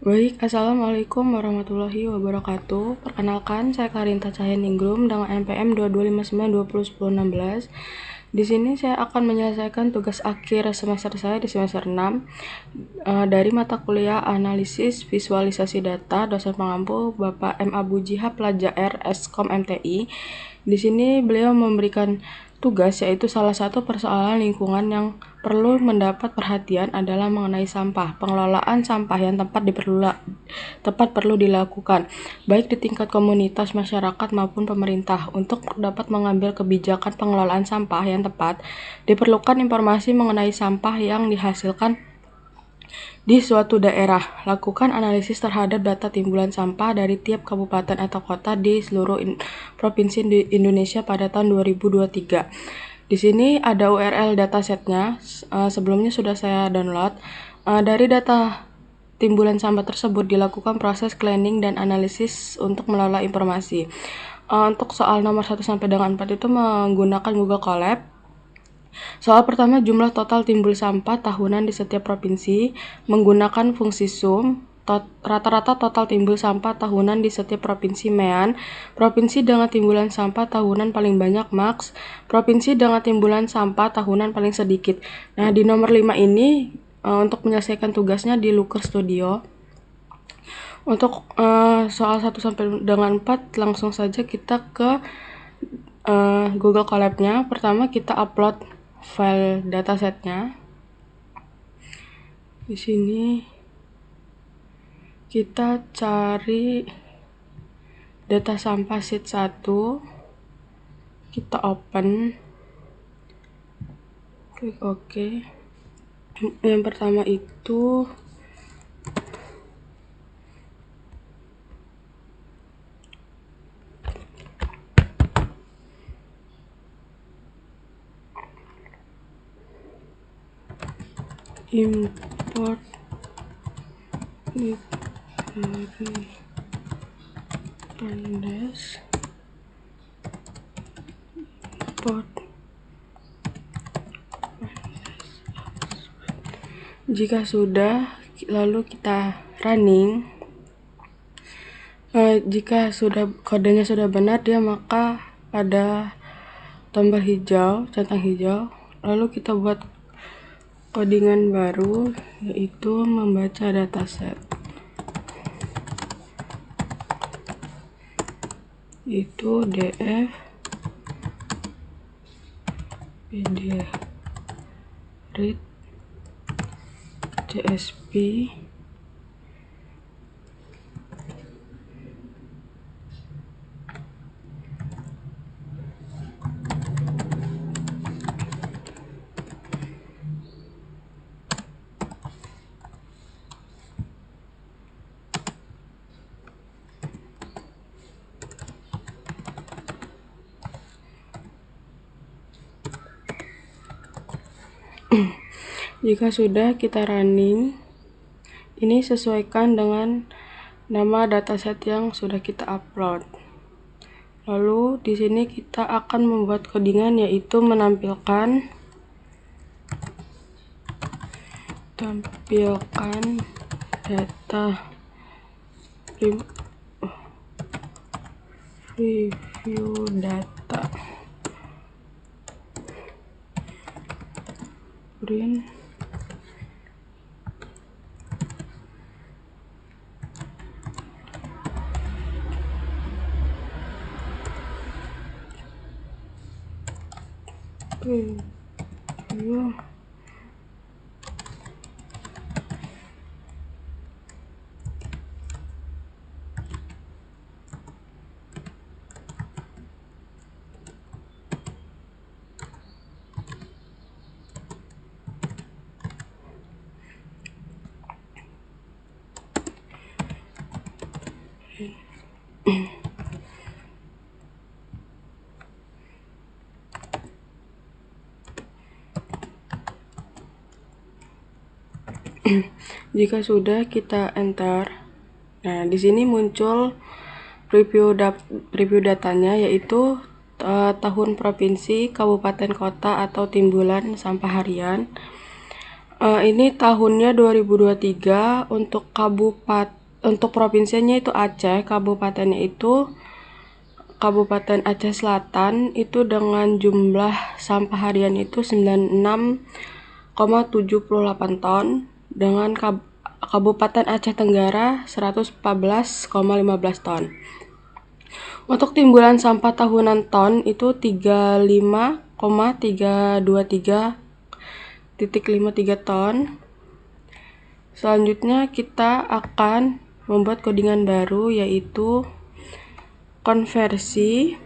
Baik, Assalamualaikum warahmatullahi wabarakatuh. Perkenalkan, saya Karinta Cahyaningrum dengan NPM 2259201016. Di sini saya akan menyelesaikan tugas akhir semester saya di semester 6 dari mata kuliah Analisis Visualisasi Data, dosen pengampu Bapak M. Abu Jihab Plaja R. Eskom MTI. Di sini beliau memberikan tugas, yaitu salah satu persoalan lingkungan yang perlu mendapat perhatian adalah mengenai sampah. Pengelolaan sampah yang tepat perlu dilakukan, baik di tingkat komunitas, masyarakat, maupun pemerintah. Untuk dapat mengambil kebijakan pengelolaan sampah yang tepat, diperlukan informasi mengenai sampah yang dihasilkan di suatu daerah. Lakukan analisis terhadap data timbulan sampah dari tiap kabupaten atau kota di seluruh provinsi di Indonesia pada tahun 2023. Di sini ada URL datasetnya. Sebelumnya sudah saya download. Dari data timbulan sampah tersebut dilakukan proses cleaning dan analisis untuk mengelola informasi. Untuk soal nomor 1 sampai dengan 4 itu menggunakan Google Colab. Soal pertama, jumlah total timbul sampah tahunan di setiap provinsi menggunakan fungsi sum. Rata-rata total timbul sampah tahunan di setiap provinsi mean. Provinsi dengan timbulan sampah tahunan paling banyak max. Provinsi dengan timbulan sampah tahunan paling sedikit. Nah, di nomor 5 ini untuk menyelesaikan tugasnya di Looker Studio. Untuk soal 1 sampai dengan 4 langsung saja kita ke Google Colab-nya. Pertama kita upload file datasetnya. Di sini kita cari data sampah sheet 1. Kita open. Klik OK. Yang pertama itu import dari Andes, import. Jika sudah, lalu kita running. Jika kodenya sudah benar, maka ada tombol hijau, centang hijau. Lalu kita buat codingan baru, yaitu membaca dataset. Itu df pd read csv Jika sudah, kita running. Ini sesuaikan dengan nama dataset yang sudah kita upload. Lalu di sini kita akan membuat codingan, yaitu menampilkan data review data print review Jika sudah, kita enter. Nah, di sini muncul preview datanya, yaitu tahun provinsi, kabupaten, kota, atau timbulan sampah harian. Ini tahunnya 2023. Untuk provinsinya itu Aceh, kabupatennya itu Kabupaten Aceh Selatan itu dengan jumlah sampah harian itu 96,78 ton, dengan Kabupaten Aceh Tenggara 114,15 ton. Untuk timbulan sampah tahunan ton itu 35,323,53 ton. Selanjutnya kita akan membuat codingan baru, yaitu konversi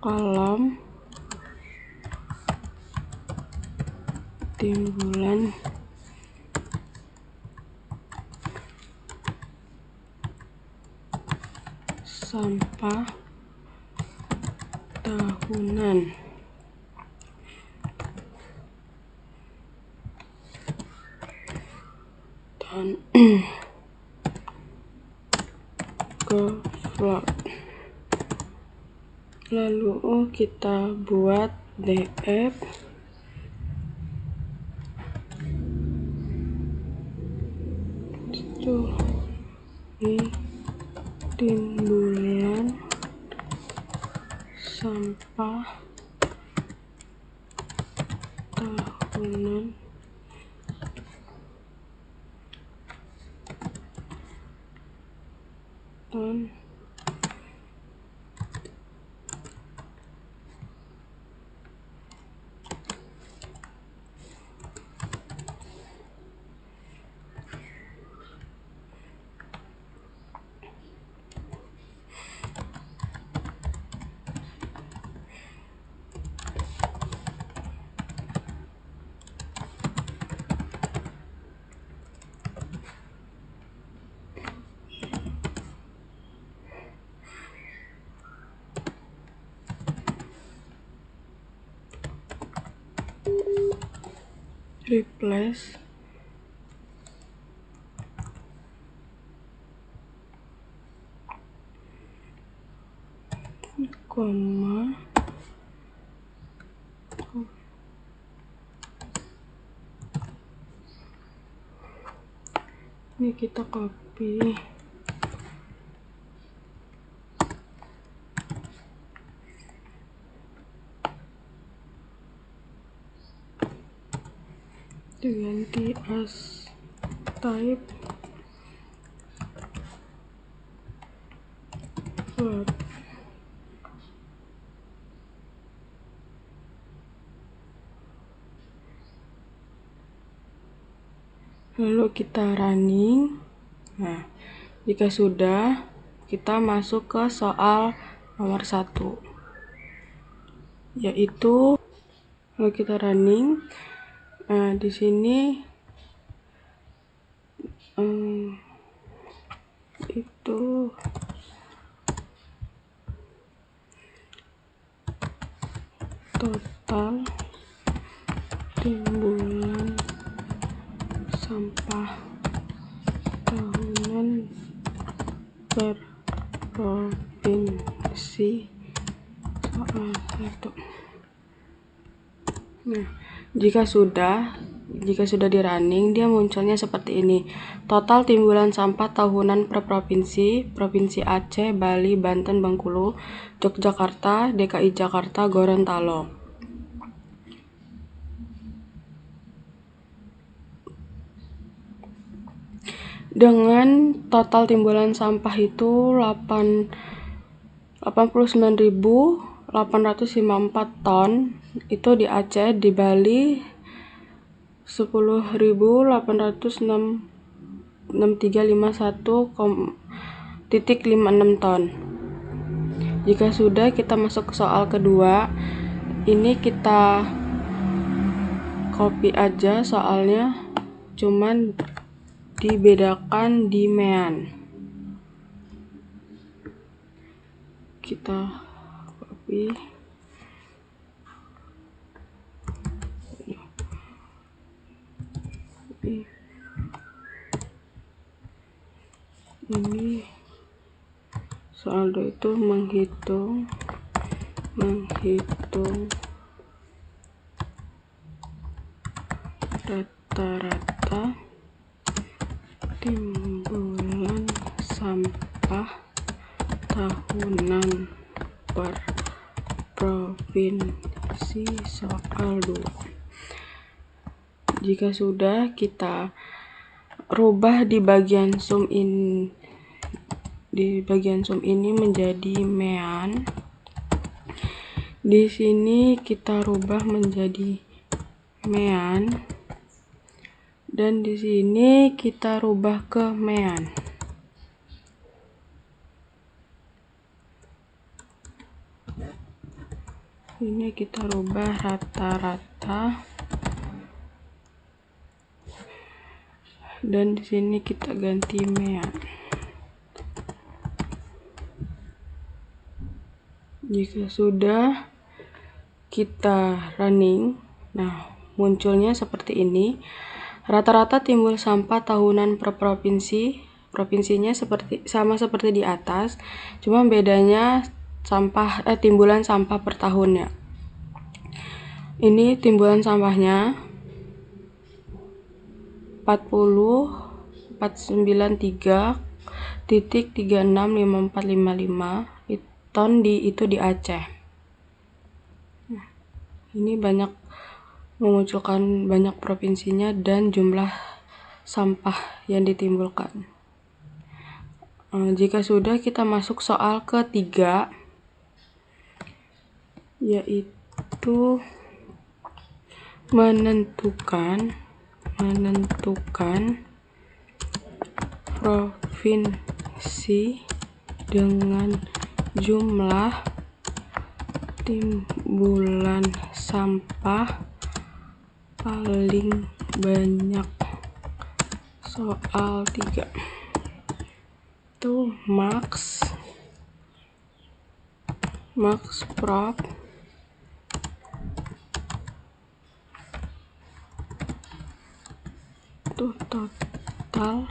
kolom timbulan sampah tahunan. Dan ke float. Lalu kita buat df itu ini timbulan sampah tahunan ton replace koma ini kita copy diganti as type float. Lalu kita running. Nah, jika sudah, kita masuk ke soal nomor 1, yaitu lalu kita running. Nah, di sini itu total timbulan sampah tahunan per provinsi soal 1. Nah, jika sudah di running, dia munculnya seperti ini. Total timbulan sampah tahunan per provinsi: Provinsi Aceh, Bali, Banten, Bengkulu, Yogyakarta, DKI Jakarta, Gorontalo. Dengan total timbulan sampah itu 89.854 ton itu di Aceh. Di Bali 10.863,51,56 ton. Jika sudah, kita masuk ke soal kedua. Ini kita copy aja soalnya, cuman dibedakan di mean. Kita copy ini Soal 2 itu menghitung rata-rata timbulan sampah tahunan per provinsi. Soal 2. Jika sudah, kita rubah di bagian sum ini menjadi mean. Di sini kita rubah menjadi mean, dan di sini kita rubah ke mean. Ini kita rubah rata-rata, dan di sini kita ganti mean. Jika sudah, kita running. Nah, munculnya seperti ini. Rata-rata timbul sampah tahunan per provinsi. Provinsinya sama seperti di atas, cuma bedanya timbulan sampah per tahunnya. Ini timbulan sampahnya 40.493.365455 ton itu di Aceh. Ini memunculkan banyak provinsinya dan jumlah sampah yang ditimbulkan. Jika sudah, kita masuk soal ketiga, yaitu menentukan provinsi dengan jumlah timbulan sampah paling banyak. Soal 3 itu max prop itu total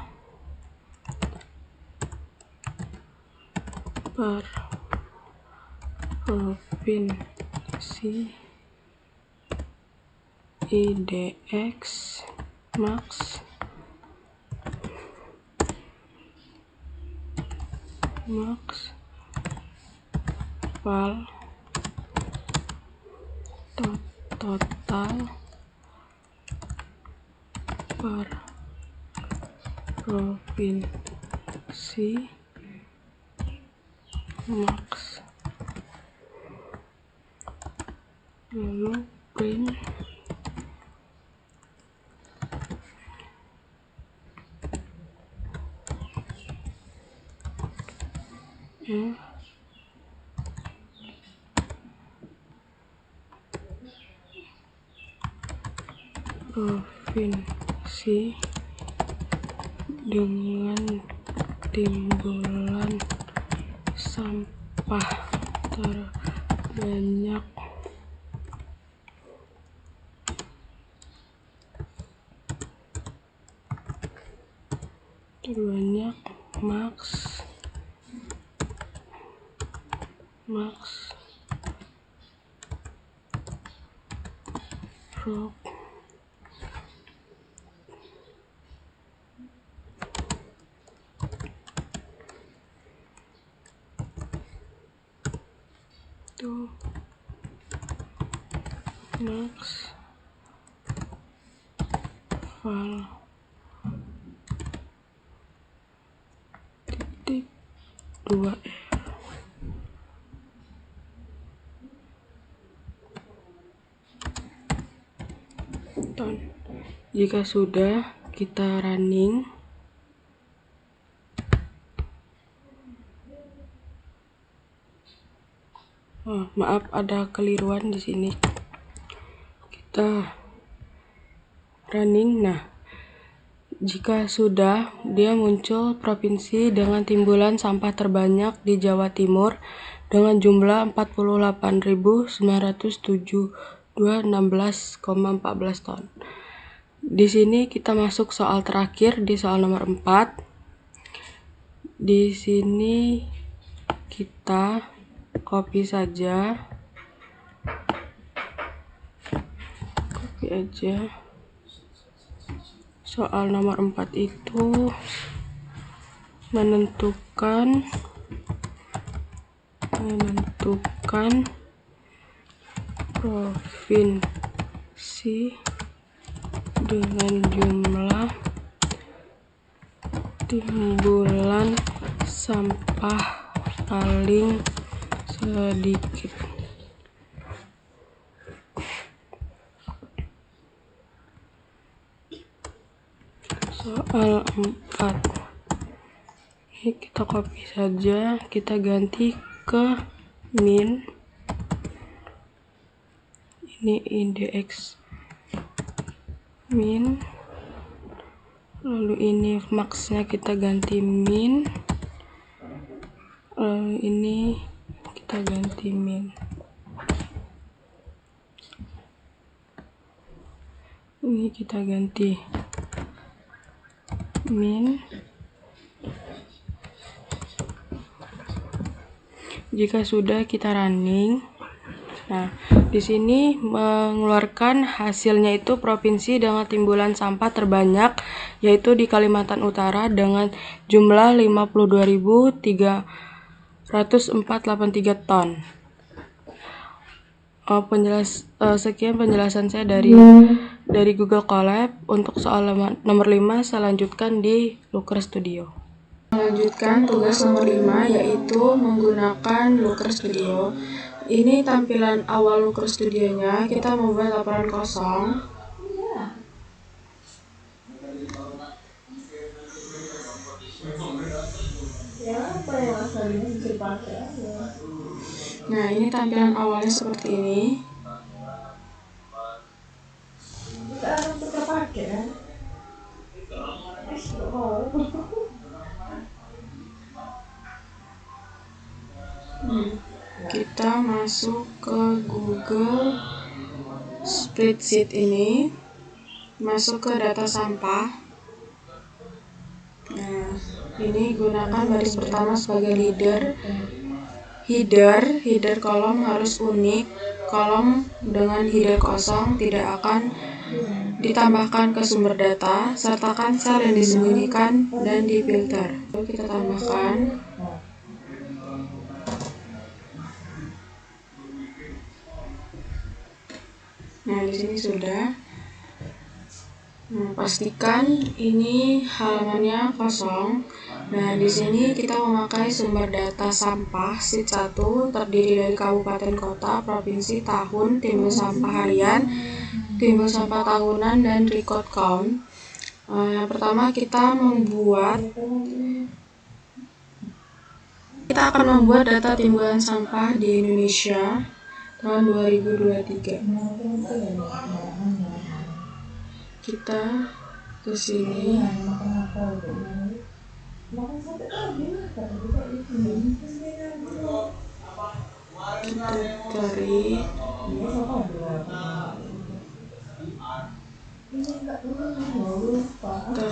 per provinsi. IDX max val total per provinsi max. Lalu print. Provinsi dengan timbulan sampah terbanyak. Max prop itu max val titik 2 ton. Jika sudah, kita running. Maaf, ada keliruan di sini. Kita running. Nah, jika sudah, dia muncul provinsi dengan timbulan sampah terbanyak di Jawa Timur dengan jumlah 48.972,16,14 ton. Di sini kita masuk soal terakhir, di soal nomor 4. Di sini kita copy saja, copy aja. Soal nomor 4 itu menentukan provinsi dengan jumlah timbulan sampah paling sedikit. Soal 4 ini kita copy saja, kita ganti ke min. Ini indeks min, lalu ini max-nya kita ganti min, lalu ini kita ganti min. Ini kita ganti min. Jika sudah, kita running. Nah, di sini mengeluarkan hasilnya itu provinsi dengan timbulan sampah terbanyak yaitu di Kalimantan Utara dengan jumlah 52.383 ton. Sekian penjelasan saya dari Google Colab. Untuk soal nomor 5 saya lanjutkan di Looker Studio. Melanjutkan tugas nomor 5 yaitu menggunakan Looker Studio. Ini tampilan awal Looker Studio-nya. Kita membuat laporan kosong. Nah, ini tampilan awalnya seperti ini. Kita masuk ke Google Spreadsheet ini, masuk ke data sampah. Nah, ini gunakan baris pertama sebagai header kolom harus unik. Kolom dengan header kosong tidak akan ditambahkan ke sumber data. Sertakan sel yang disembunyikan dan difilter. Lalu kita tambahkan. Nah, di sini sudah. Nah, pastikan ini halamannya kosong. Nah, di sini kita memakai sumber data sampah sheet 1 terdiri dari kabupaten, kota, provinsi, tahun, timbul sampah harian, timbul sampah tahunan, dan record count. Yang pertama kita akan membuat data timbulan sampah di Indonesia tahun 2023. Kita ke sini. Kita cari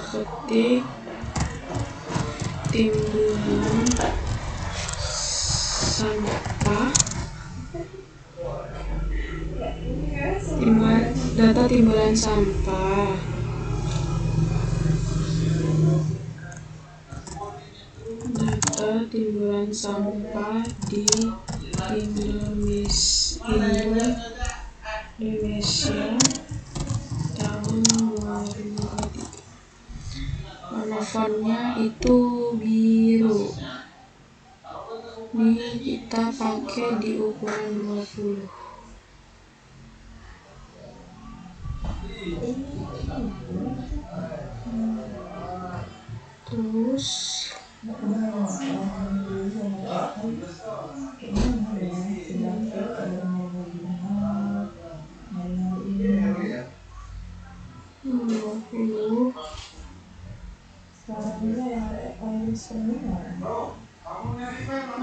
ketik timbulan sampah, data timbulan sampah. Data timbulan sampah di Indonesia tahun 2023. Warna fontnya itu biru. Ini kita pakai di ukuran 20. Terus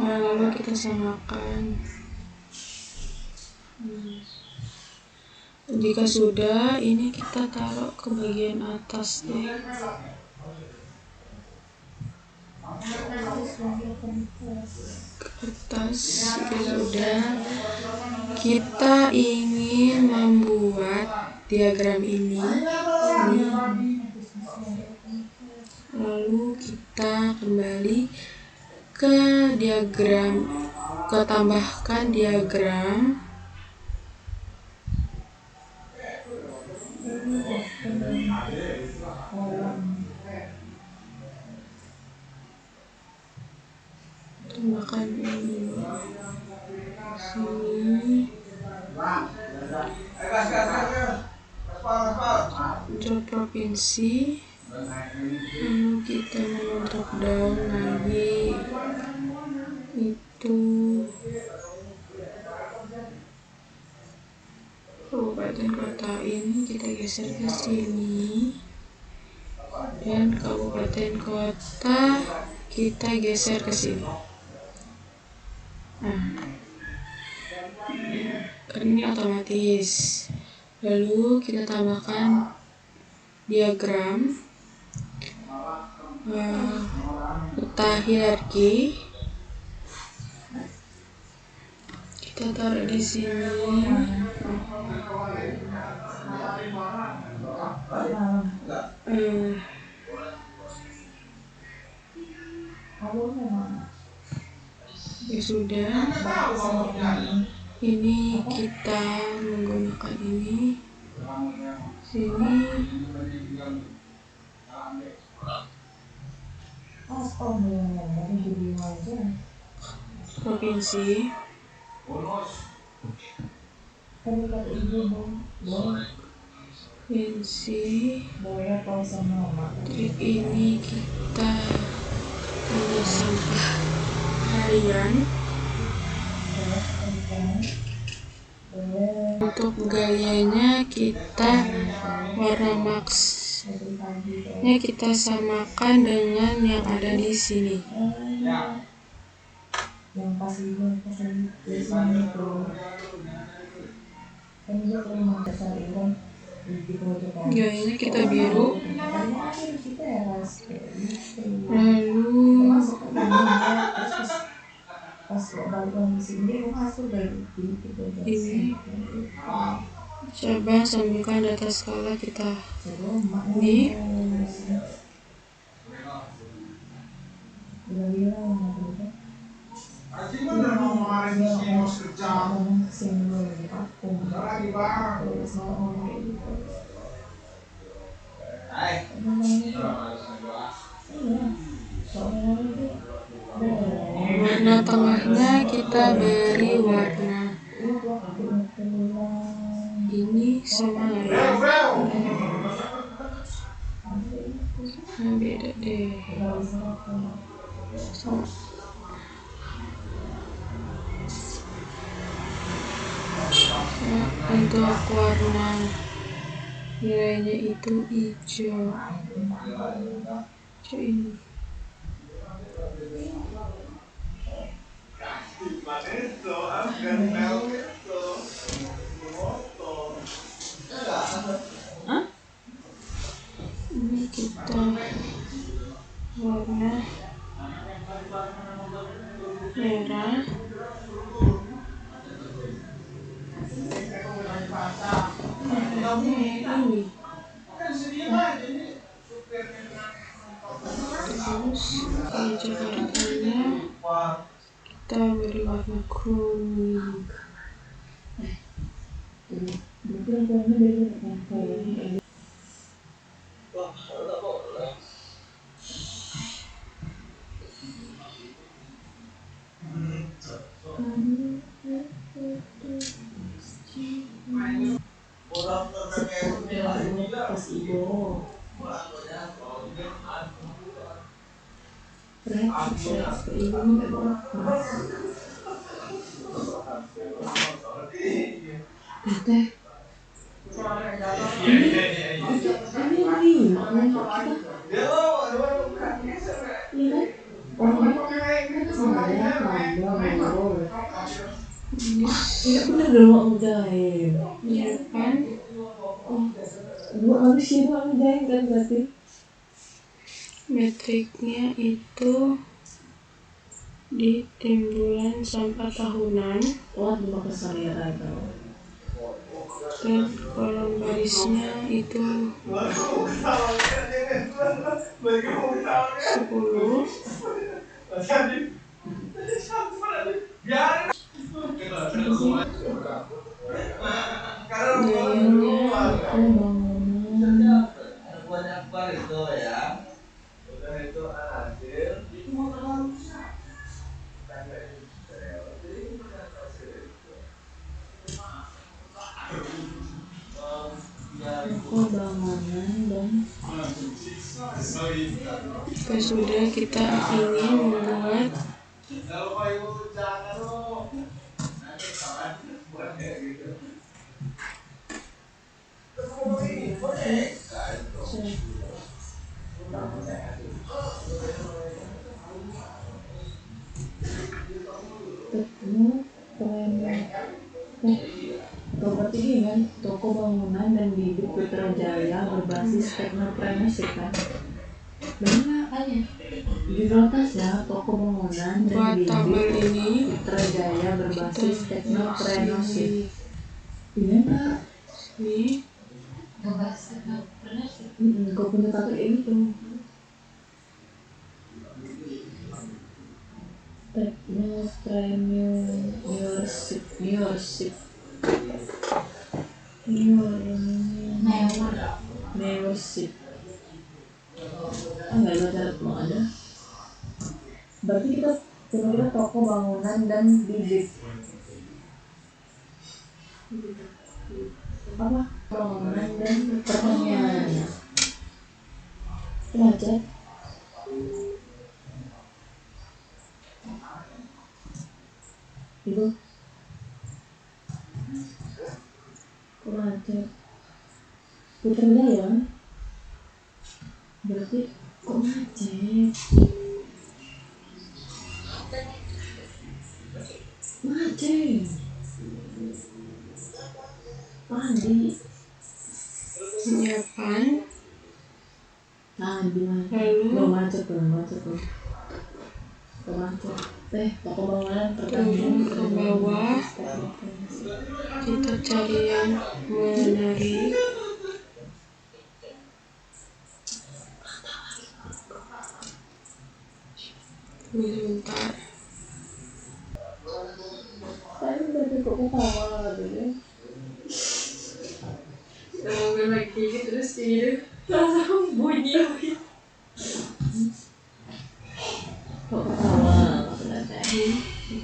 lalu kita samakan. Jika sudah, ini kita taruh ke bagian atas deh. kertas. Jika sudah, kita ingin membuat diagram ini. Lalu kita kembali ke diagram, tambahkan diagram. Tambahkan ini sini. Untuk provinsi, lalu kita mau drop down lagi itu kabupaten kota, ini kita geser ke sini, dan kabupaten kota kita geser ke sini. Nah, ini otomatis. Lalu kita tambahkan diagram peta hierarki. Kita taruh di sini. Ya sudah, ini kita menggunakan ini sini. Provinsi, trik ini kita punya sampah harian. Untuk gayanya kita warna max-nya kita samakan dengan yang ada di sini. Gayanya kita biru. Lalu ini coba sambungkan data skala kita ini. Warna tengahnya kita beri warna ini sama ya. Nah, beda deh. Sama. Nah, untuk warna nilainya itu hijau. Ini. Ini kita warna merah. Ini. Terus di Jakartanya kita beri warna kuning. Metriknya itu di timbulan sampah tahunan dan kolom barisnya itu 10. Gayanya sudah kita ingin membuat toko bangunan dan bibit Putrajaya berbasis teknopreneurship kan? Benar makanya judul tasnya toko bangunan dan buat tabel bibit ini Putrajaya berbasis teknopreneurship. Iya Kak. Ini Berbasis teknopreneurship. Kau punya tabel ini tuh. Teknopreneurship. Membership. Enggak ada mau ada. Berarti kita punya toko bangunan dan bibit. Apa? Bangunan dan pertanian. Baca. Ibu. Baca. Putrajaya. Berarti kok macet? Macet. Pandi. penyiapan, Gimana? lalu Macet tuh. Macet. Toko bangunan turun ke bawah, kita cari yang menarik. Sebentar. Saya udah cukup ketawa dulu. Kalau lagi gitu terus ini langsung bunyi. Kok ketawa?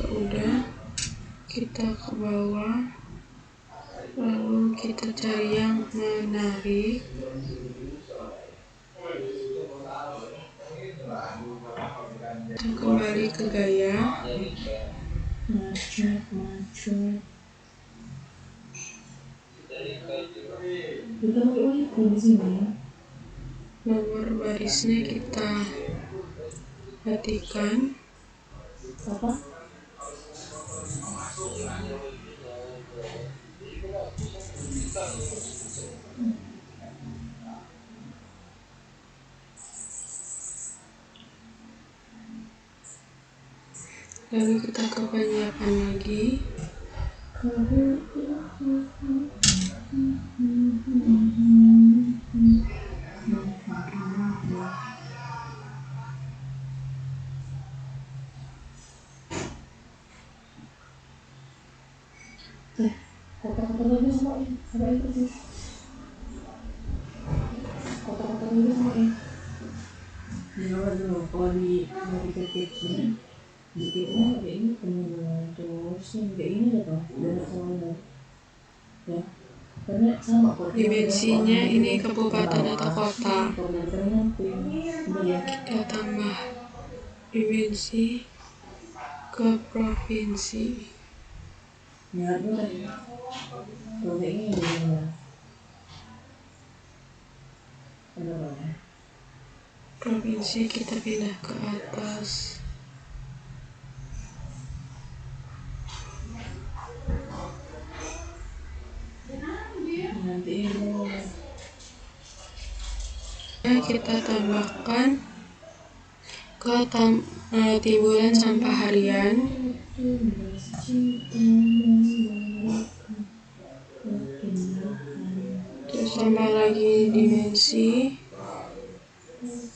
Udah kita ke bawah, lalu kita cari yang menarik. Kita kembali ke gaya. Macet. Kita pakai wifi di sini. Nomor barisnya kita perhatikan. Apa? Lalu kita ke penyiapan lagi. Kota-kota lagi sama itu sih. Kota-kota lagi sama ini. Jangan dulu kalau di titik ini, dikitnya kayak ini kemudian terusnya kayak ini aja toh, dan sama ya. Karena sama kok. Dimensinya ini kabupaten atau kota. Iya. Kita tambah dimensi ke provinsi. Ya, itu kan. Kalau kayak ini ya. Kenapa? Provinsi kita pindah ke atas. Nanti ini Kita tambahkan ke timbulan sampah harian. Terus tambah lagi dimensi,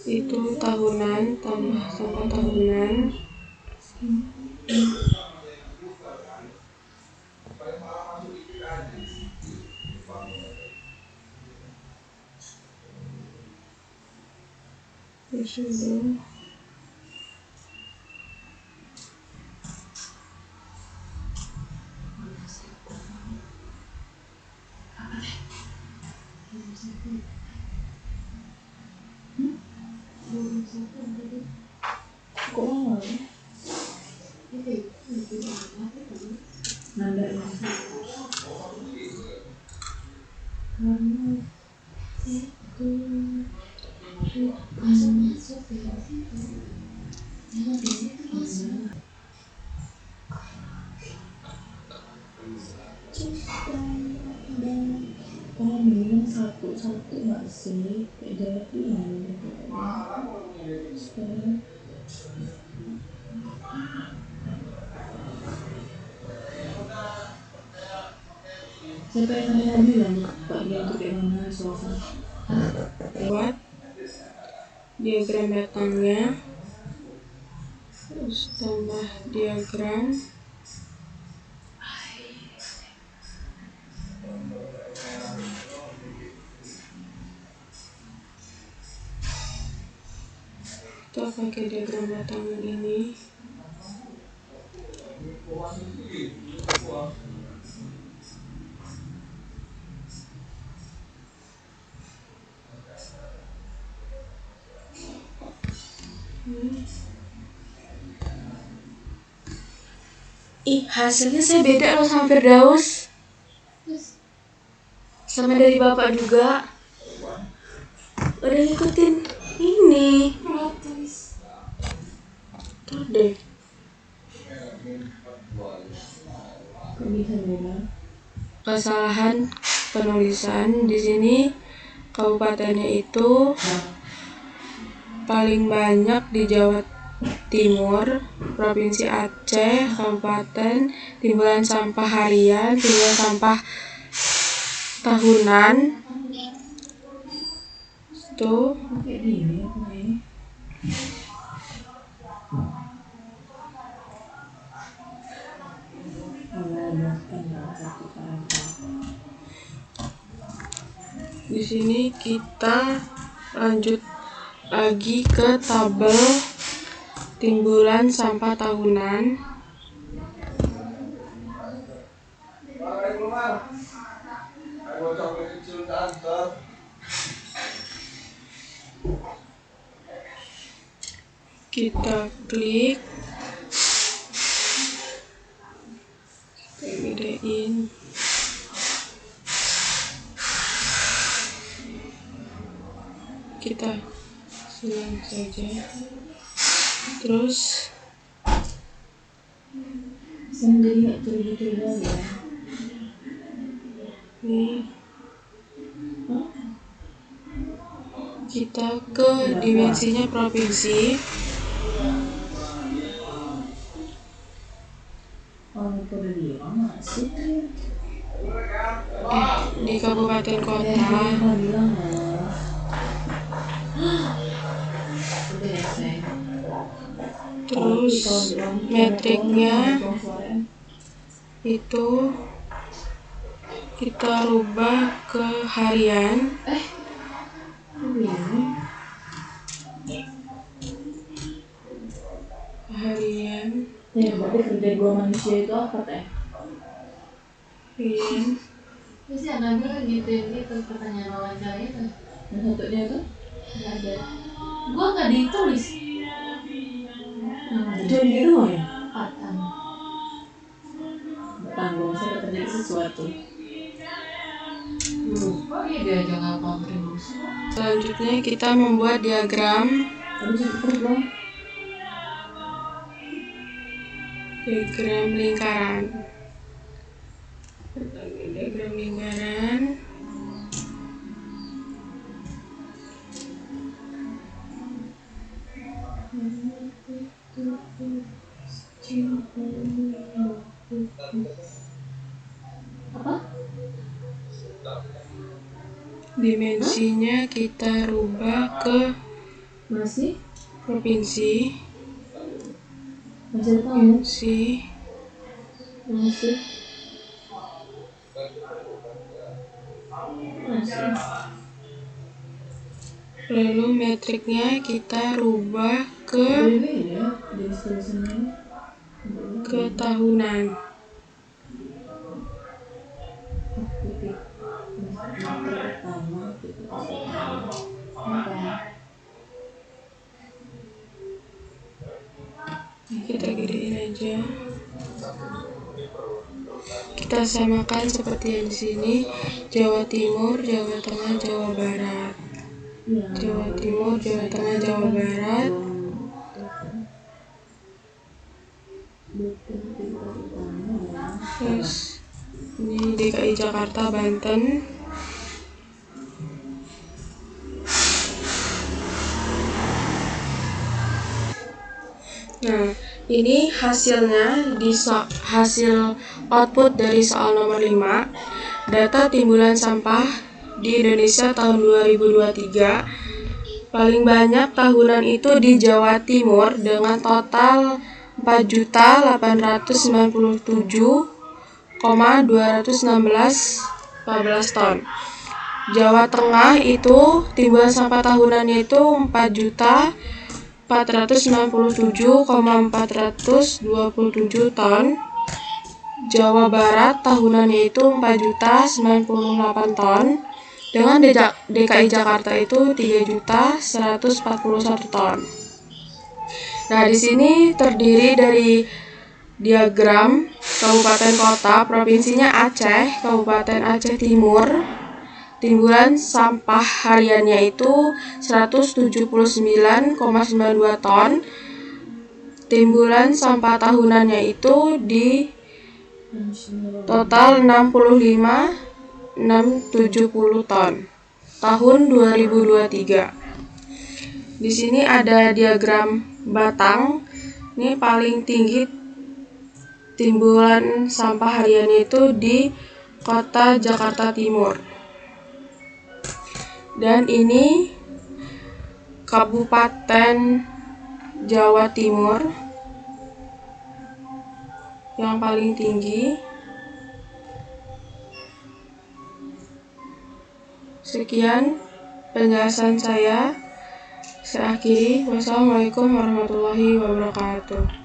itu tahunan, tambah sampah tahunan. Terus udah. Kok mau? Nanda ini. Kamu minum satu nggak sih? Kayak jadi ini. Sekarang siapa yang ada bilang Pak dia itu kayak mana suasana? Buat diagram batangnya, terus tambah diagram. Kita pakai diagram batang ini. Ih, hasilnya saya beda loh sama Firdaus. Sama dari Bapak juga. Udah ngikutin ini. Tuh deh. Kok bisa beda? Kesalahan penulisan di sini kabupatennya itu paling banyak di Jawa Timur, Provinsi Aceh, Kabupaten, timbulan sampah harian, timbulan sampah tahunan. Tuh, Kayak gini apa ini? di sini kita lanjut lagi ke tabel timbulan sampah tahunan. Kita klik, kita gedein. Kita silang saja. Terus Sendiri nggak curiga-curiga ya? nih kita ke dimensinya provinsi. Oh, itu udah bilang nggak sih? Di kabupaten kota. Nggak bilang loh. Udah ya, sayang. Terus metriknya itu kita rubah ke harian. Harian. Ya, berarti kerja dua manusia itu apa teh? Harian. Terus yang Nabil kan gituin gitu pertanyaan wawancara itu. Yang satunya itu? Nggak ada. Gua nggak ditulis. Jadi gitu doang ya? Patang. Tanggung saya terjadi sesuatu. Oh iya dia aja nggak kontribusi. Selanjutnya kita membuat diagram. Aduh, cepet dong. Diagram lingkaran. Diagram lingkaran. Dimensinya kita rubah ke Masih? provinsi. Masih ada kamu? Masih. Masih? Masih? Lalu metriknya kita rubah ke Beda-beda jenis tulisannya. tahunan. Titik. Meter pertama, titik pertama. Apa? Kita gedein aja. Kita samakan seperti yang di sini. Jawa Timur, Jawa Tengah, Jawa Barat. Ya. Jawa Timur, Jawa Tengah, Jawa Barat. Terus ini DKI Jakarta, Banten. Nah, ini hasilnya di hasil output dari soal nomor 5. Data timbulan sampah di Indonesia tahun 2023. Paling banyak tahunan itu di Jawa Timur dengan total 4.097.216 ton. Jawa Tengah itu timbulan sampah tahunannya itu 4.497.427 ton. Jawa Barat tahunannya itu 4.098 ton. Dengan DKI Jakarta itu 3.141 ton. Nah, di sini terdiri dari diagram kabupaten kota. Provinsinya Aceh, Kabupaten Aceh Timur. Timbulan sampah hariannya itu 179,92 ton. Timbulan sampah tahunannya itu di total 65.670 ton. Tahun 2023. Di sini ada diagram batang. Ini paling tinggi timbulan sampah hariannya itu di kota Jakarta Timur. Dan ini Kabupaten Jawa Timur yang paling tinggi. Sekian penjelasan saya. Saya akhiri. Wassalamualaikum warahmatullahi wabarakatuh.